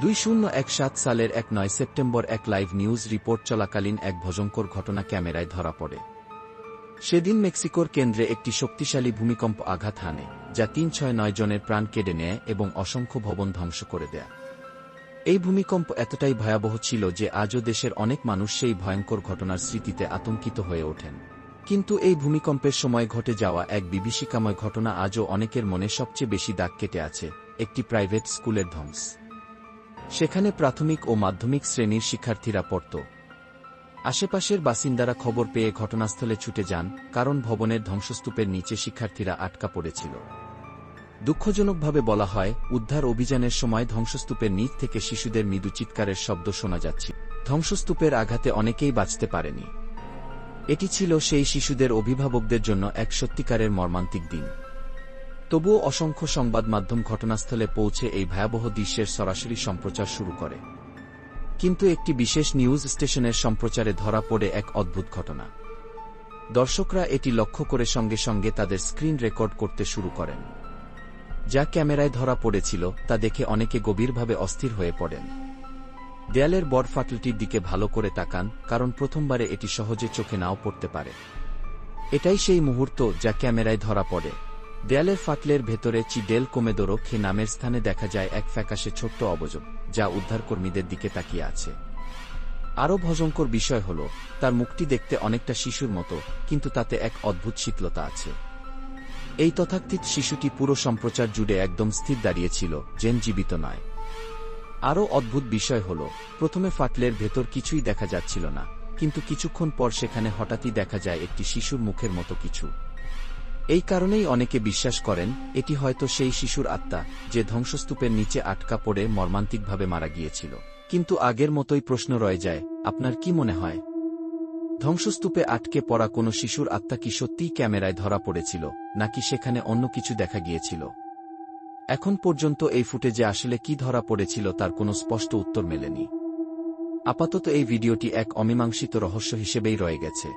2017 সালের 9 সেপ্টেম্বর এক live news report চলাকালীন এক ভয়ঙ্কর ঘটনা ক্যামেরায় ধরা পড়ে। সেদিন মেক্সিকোর কেন্দ্রে একটি শক্তিশালী ভূমিকম্প আঘাত হানে, যা 369 জনের প্রাণ কেড়ে নেয় এবং অসংখ্য ভবন ধ্বংস করে দেয়। এই ভূমিকম্প এতটাই ভয়াবহ ছিল যে আজও দেশের অনেক মানুষ সেই ভয়ঙ্কর ঘটনার স্মৃতিতে আতঙ্কিত হয়ে ওঠেন। কিন্তু এই ভূমিকম্পের সময় ঘটে যাওয়া এক বিভীষিকাময় ঘটনা আজও অনেকের মনে সবচেয়ে বেশি দাগ কেটে আছে, একটি প্রাইভেট স্কুলের ধ্বংস। সেখানে প্রাথমিক ও মাধ্যমিক শ্রেণীর শিক্ষার্থীরা পড়ত। আশেপাশের বাসিন্দারা খবর পেয়ে ঘটনাস্থলে ছুটে যান, কারণ ভবনের ধ্বংসস্তূপের নিচে শিক্ষার্থীরা আটকা পড়েছিল। দুঃখজনকভাবে বলা হয়, উদ্ধার অভিযানের সময় ধ্বংসস্তূপের নিচ থেকে শিশুদের মৃদু চিৎকারের শব্দ শোনা যাচ্ছিল। ধ্বংসস্তূপের আঘাতে অনেকেই বাঁচতে পারেনি। এটি ছিল সেই শিশুদের অভিভাবকদের জন্য এক সত্যিকারের মর্মান্তিক দিন। তবুও অসংখ্য সংবাদ মাধ্যম ঘটনাস্থলে পৌঁছে এই ভয়াবহ দৃশ্যের সরাসরি সম্প্রচার শুরু করে। কিন্তু একটি বিশেষ নিউজ স্টেশনের সম্প্রচারে ধরা পড়ে এক অদ্ভুত ঘটনা। দর্শকরা এটি লক্ষ্য করে সঙ্গে সঙ্গে তাদের স্ক্রিন রেকর্ড করতে শুরু করেন। যা ক্যামেরায় ধরা পড়েছিল তা দেখে অনেকে গভীরভাবে অস্থির হয়ে পড়েন। দেয়ালের বড় ফাটলটির দিকে ভালো করে তাকান, কারণ প্রথমবারে এটি সহজে চোখে নাও পড়তে পারে। এটাই সেই মুহূর্ত যা ক্যামেরায় ধরা পড়ে। দেয়ালের ফাটলের ভেতরে ডেল কোমেদোরো খে নামের স্থানে দেখা যায় এক ফ্যাকাশে ছোট্ট অবয়ব, যা উদ্ধারকর্মীদের দিকে তাকিয়ে আছে। আরও ভয়ঙ্কর বিষয় হল, তার মুখটি দেখতে অনেকটা শিশুর মতো, কিন্তু তাতে এক অদ্ভুত শীতলতা আছে। এই তথাকথিত শিশুটি পুরো সম্প্রচার জুড়ে একদম স্থির দাঁড়িয়েছিল, যেন জীবিত নয়। আরও অদ্ভুত বিষয় হল, প্রথমে ফাটলের ভেতর কিছুই দেখা যাচ্ছিল না, কিন্তু কিছুক্ষণ পর সেখানে হঠাৎই দেখা যায় একটি শিশুর মুখের মতো কিছু। এই কারণেই অনেকে বিশ্বাস করেন এটি হয়তো সেই শিশুর আত্মা, যে ধ্বংসস্তূপের নিচে আটকা পড়ে মর্মান্তিকভাবে মারা গিয়েছিল। কিন্তু আগের মতোই প্রশ্ন রয়ে যায়, আপনার কি মনে হয়, ধ্বংসস্তূপে আটকে পড়া কোনো শিশুর আত্মা কি সত্যিই ক্যামেরায় ধরা পড়েছিল, নাকি সেখানে অন্য কিছু দেখা গিয়েছিল? এখন পর্যন্ত এই ফুটেজে আসলে কি ধরা পড়েছিল তার কোনো স্পষ্ট উত্তর মেলেনি। আপাতত এই ভিডিওটি এক অমীমাংসিত রহস্য হিসেবেই রয়ে গেছে।